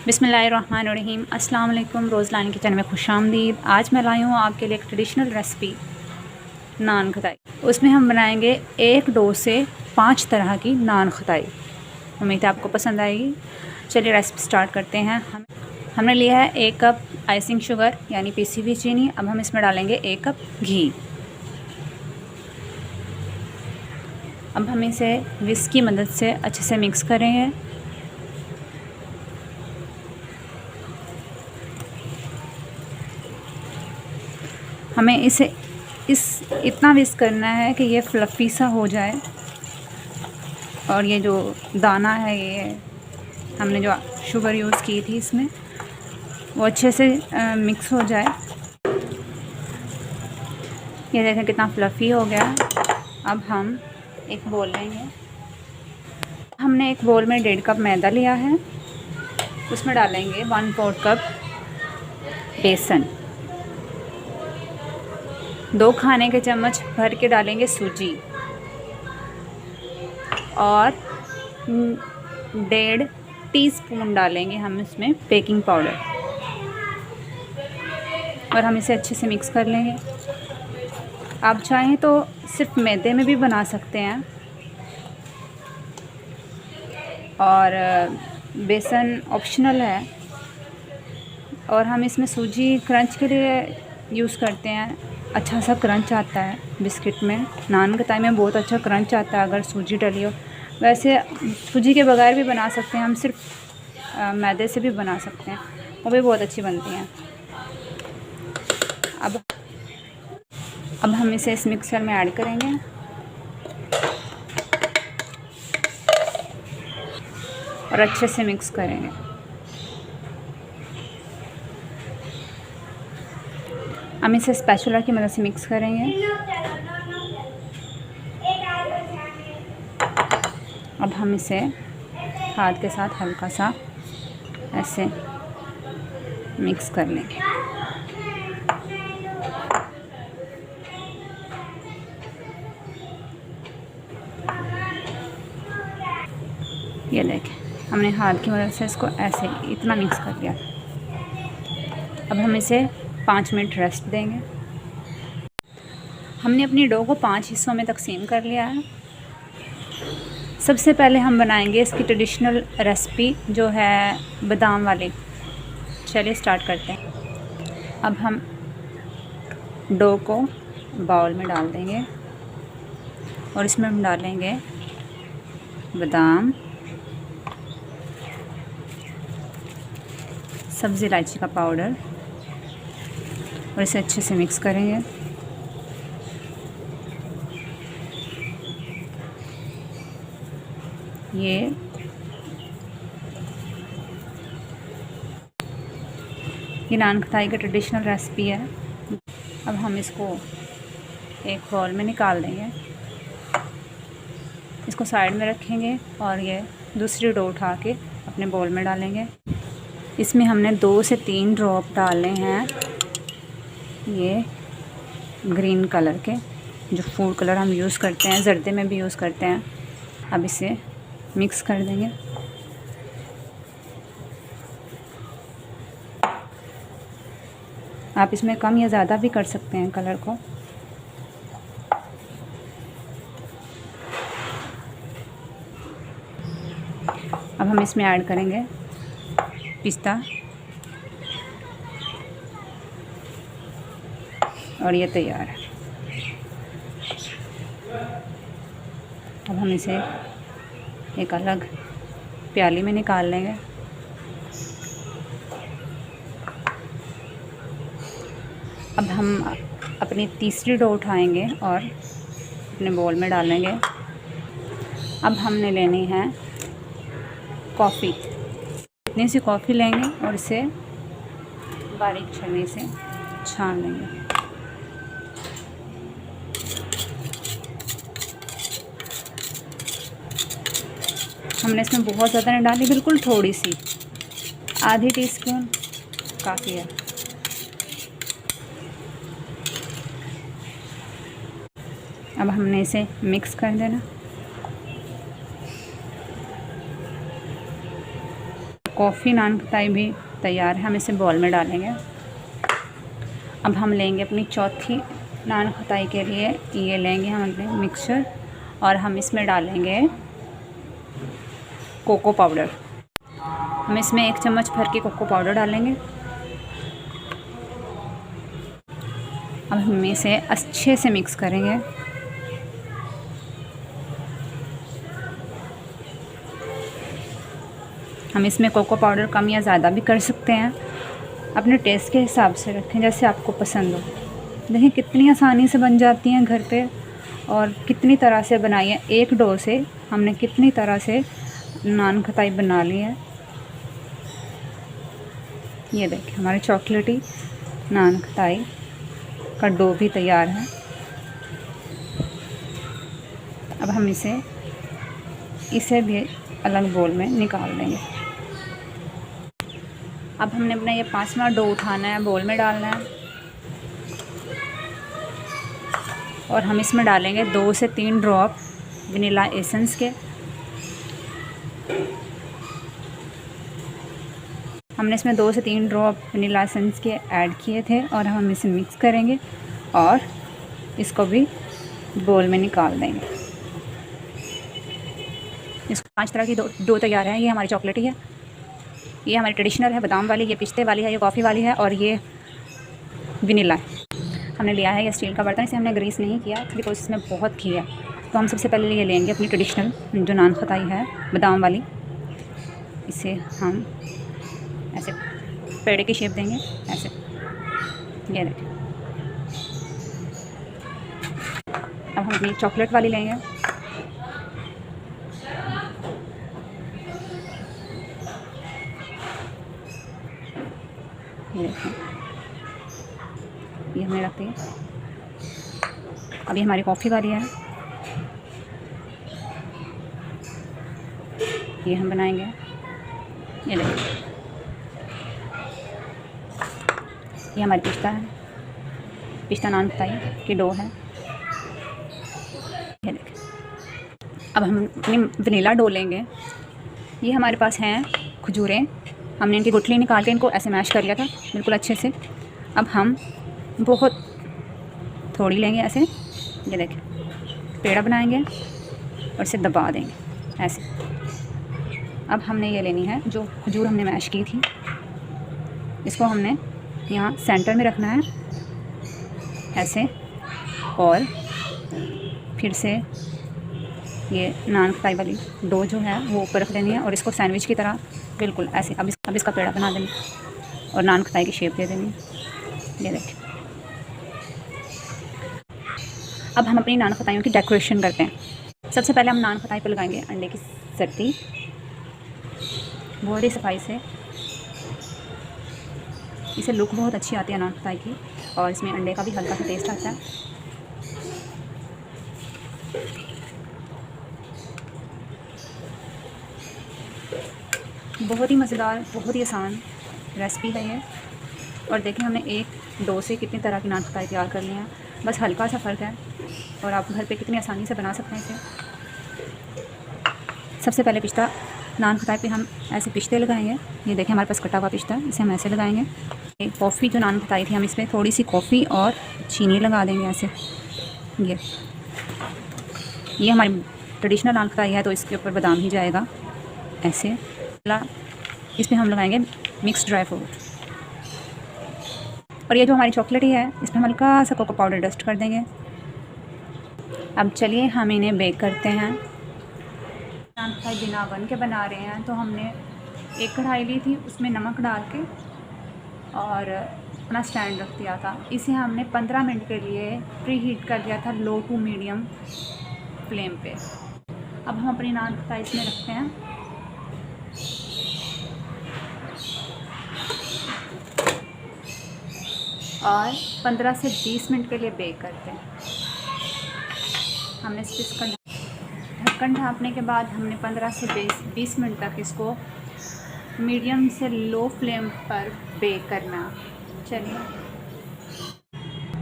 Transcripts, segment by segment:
बिस्मिल्लाहिर्रहमानिर्रहीम। अस्सलाम वालेकुम। रोज़लानी किचन में खुशामदीद। आज मैं लाई हूँ आपके लिए एक ट्रेडिशनल रेसिपी नान खताई। उसमें हम बनाएंगे एक डो से 5 तरह की नान खताई। उम्मीद है आपको पसंद आएगी। चलिए रेसिपी स्टार्ट करते हैं। हमने लिया है 1 कप आइसिंग शुगर यानी पिसी हुई चीनी। अब हम इसमें डालेंगे 1 कप घी। अब हम इसे विस्क की मदद से अच्छे से मिक्स करेंगे। हमें इसे इतना विस्क करना है कि ये फ्लफ़ी सा हो जाए और ये जो दाना है, ये हमने जो शुगर यूज़ की थी इसमें, वो अच्छे से मिक्स हो जाए। ये देखें कितना फ्लफ़ी हो गया। अब हम एक बोल लेंगे। हमने एक बोल में 1.5 कप मैदा लिया है। उसमें डालेंगे 1/4 कप बेसन। 2 खाने के चम्मच भर के डालेंगे सूजी और 1.5 टीस्पून डालेंगे हम इसमें बेकिंग पाउडर और हम इसे अच्छे से मिक्स कर लेंगे। आप चाहें तो सिर्फ मैदे में भी बना सकते हैं और बेसन ऑप्शनल है। और हम इसमें सूजी क्रंच के लिए यूज़ करते हैं। अच्छा सा क्रंच आता है बिस्किट में। नान खताई में बहुत अच्छा क्रंच आता है अगर सूजी डली हो। वैसे सूजी के बगैर भी बना सकते हैं, हम सिर्फ मैदे से भी बना सकते हैं, वो भी बहुत अच्छी बनती हैं। अब हम इसे इस मिक्सर में ऐड करेंगे और अच्छे से मिक्स करेंगे। हम इसे स्पैचुला की मदद से मिक्स करेंगे। अब हम इसे हाथ के साथ हल्का सा ऐसे मिक्स कर लेंगे। ये देखें, हमने हाथ की मदद से इसको ऐसे इतना मिक्स कर लिया। अब हम इसे 5 मिनट रेस्ट देंगे। हमने अपनी डो को 5 हिस्सों में तकसीम कर लिया है। सबसे पहले हम बनाएंगे इसकी ट्रेडिशनल रेसिपी जो है बादाम वाली। चलिए स्टार्ट करते हैं। अब हम डो को बाउल में डाल देंगे और इसमें हम डालेंगे बादाम, सब्ज़ी इलायची का पाउडर और इसे अच्छे से मिक्स करेंगे। ये नान खताई का ट्रेडिशनल रेसिपी है। अब हम इसको एक बाउल में निकाल देंगे, इसको साइड में रखेंगे और ये दूसरी डो उठा के अपने बाउल में डालेंगे। इसमें हमने 2 से 3 ड्रॉप डाले हैं ये ग्रीन कलर के, जो फूड कलर हम यूज़ करते हैं, जर्दे में भी यूज़ करते हैं। अब इसे मिक्स कर देंगे। आप इसमें कम या ज़्यादा भी कर सकते हैं कलर को। अब हम इसमें ऐड करेंगे पिस्ता और ये तैयार है। अब हम इसे एक अलग प्याली में निकाल लेंगे। अब हम अपनी तीसरी डो उठाएंगे और अपने बाउल में डालेंगे। अब हमने लेनी है कॉफ़ी। इतनी सी कॉफ़ी लेंगे और इसे बारीक छन्नी से छान लेंगे। हमने इसमें बहुत ज़्यादा नहीं डाली, बिल्कुल थोड़ी सी, आधी टीस्पून काफ़ी है। अब हमने इसे मिक्स कर देना। कॉफ़ी नान खताई भी तैयार है। हम इसे बॉल में डालेंगे। अब हम लेंगे अपनी चौथी नान खताई के लिए, ये लेंगे हम अपने मिक्सचर और हम इसमें डालेंगे कोको पाउडर। हम इसमें 1 चम्मच भर के कोको पाउडर डालेंगे। अब हम इसे अच्छे से मिक्स करेंगे। हम इसमें कोको पाउडर कम या ज़्यादा भी कर सकते हैं, अपने टेस्ट के हिसाब से रखें, जैसे आपको पसंद हो। देखिए कितनी आसानी से बन जाती हैं घर पे और कितनी तरह से बनाई है। एक डो से हमने कितनी तरह से नान खताई बना ली है। ये देखिए हमारी चॉकलेटी नान खताई का डो भी तैयार है। अब हम इसे भी अलग बोल में निकाल देंगे। अब हमने अपना ये 5वां डो उठाना है, बोल में डालना है और हम इसमें डालेंगे 2 से 3 ड्रॉप वनीला एसेंस के। हमने इसमें 2 से 3 ड्रॉप वनीला एसेंस के ऐड किए थे और हम इसे मिक्स करेंगे और इसको भी बोल में निकाल देंगे। इसको 5 तरह की डो तैयार है। ये हमारी चॉकलेटी है, ये हमारी ट्रेडिशनल है बादाम वाली, ये पिस्ते वाली है, ये कॉफ़ी वाली है और ये वनीला है। हमने लिया है ये स्टील का बर्तन, इसे हमने ग्रीस नहीं किया बिकॉज इसमें बहुत घी है। तो हम सबसे पहले ये लेंगे अपनी ट्रेडिशनल जो नान खताई है बादाम वाली। इसे हम ऐसे पेड़े की शेप देंगे, ऐसे। ये देखिए। अब हम अपनी चॉकलेट वाली लेंगे। ये देखिए, ये हमने रख दी। अब ये हमारी कॉफ़ी वाली है, ये हम बनाएंगे। ये देखिए, ये हमारी पिस्ता है, पिस्ता नान खताई की डो है। ये देखिए। अब हम अपनी वनीला डो लेंगे। ये हमारे पास हैं खजूरें, हमने इनकी गुठली निकाल के इनको ऐसे मैश कर लिया था बिल्कुल अच्छे से। अब हम बहुत थोड़ी लेंगे ऐसे, ये देखिए, पेड़ा बनाएंगे और इसे दबा देंगे ऐसे। अब हमने ये लेनी है जो खजूर हमने मैश की थी, इसको हमने यहाँ सेंटर में रखना है ऐसे, और फिर से ये नान खताई वाली डो जो है वो ऊपर रख देनी है और इसको सैंडविच की तरह बिल्कुल ऐसे अब इसका पेड़ा बना देंगे और नान खताई की शेप दे देंगे। ये देखिए। अब हम अपनी नान खताइयों की डेकोरेशन करते हैं। सबसे पहले हम नान खताई पर लगाएंगे अंडे की सट्टी, बहुत ही सफाई से। इसे लुक बहुत अच्छी आती है नान खताई की और इसमें अंडे का भी हल्का सा टेस्ट आता है। बहुत ही मज़ेदार, बहुत ही आसान रेसिपी है ये। और देखिए हमने एक डो से कितनी तरह की नान खताई तैयार कर ली है, बस हल्का सा फ़र्क है और आप घर पे कितनी आसानी से बना सकते हैं इसे। सबसे पहले पिस्ता नान खताई पे हम ऐसे पिस्ते लगाएंगे। ये देखिए हमारे पास कटा हुआ पिस्ता, इसे हम ऐसे लगाएंगे। एक कॉफ़ी जो नान खताई थी, हम इसमें थोड़ी सी कॉफ़ी और चीनी लगा देंगे ऐसे। ये हमारी ट्रेडिशनल नान खताई है तो इसके ऊपर बादाम ही जाएगा ऐसे। इसमें हम लगाएंगे मिक्स ड्राई फ्रूट और ये जो हमारी चॉकलेटी है इसमें हम हल्का सा कोको पाउडर डस्ट कर देंगे। अब चलिए हम इन्हें बेक करते हैं। नान खताई बिना ओवन के बना रहे हैं तो हमने एक कढ़ाई ली थी, उसमें नमक डाल के और अपना स्टैंड रख दिया था। इसे हमने 15 मिनट के लिए प्री हीट कर दिया था लो टू मीडियम फ्लेम पे। अब हम अपनी नान खताई इसमें रखते हैं। और 15 से 20 मिनट के लिए बेक करते हैं। हमने इसका ढक्कन ढाँपने के बाद हमने 15 से 20 मिनट तक इसको मीडियम से लो फ्लेम पर बेक करना। चलिए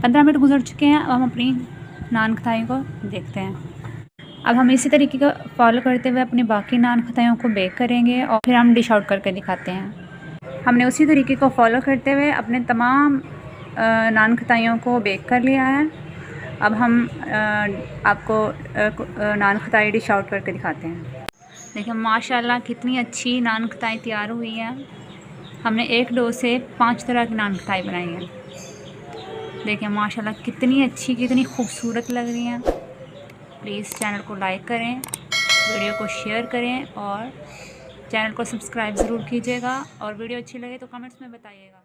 15 मिनट गुजर चुके हैं, अब हम अपनी नान खताई को देखते हैं। अब हम इसी तरीके का फॉलो करते हुए अपने बाकी नान खताइयों को बेक करेंगे और फिर हम डिश आउट करके दिखाते हैं। हमने उसी तरीके को फॉलो करते हुए अपने तमाम नान खताइयों को बेक कर लिया है। अब हम आपको नान खताई डिश आउट करके दिखाते हैं। देखिए माशाल्लाह कितनी अच्छी नान खताई तैयार हुई हैं। हमने एक डो से 5 तरह की नान खताई बनाई है। देखिए माशाल्लाह कितनी अच्छी, कितनी खूबसूरत लग रही हैं। प्लीज़ चैनल को लाइक करें, वीडियो को शेयर करें और चैनल को सब्सक्राइब ज़रूर कीजिएगा। और वीडियो अच्छी लगे तो कमेंट्स में बताइएगा।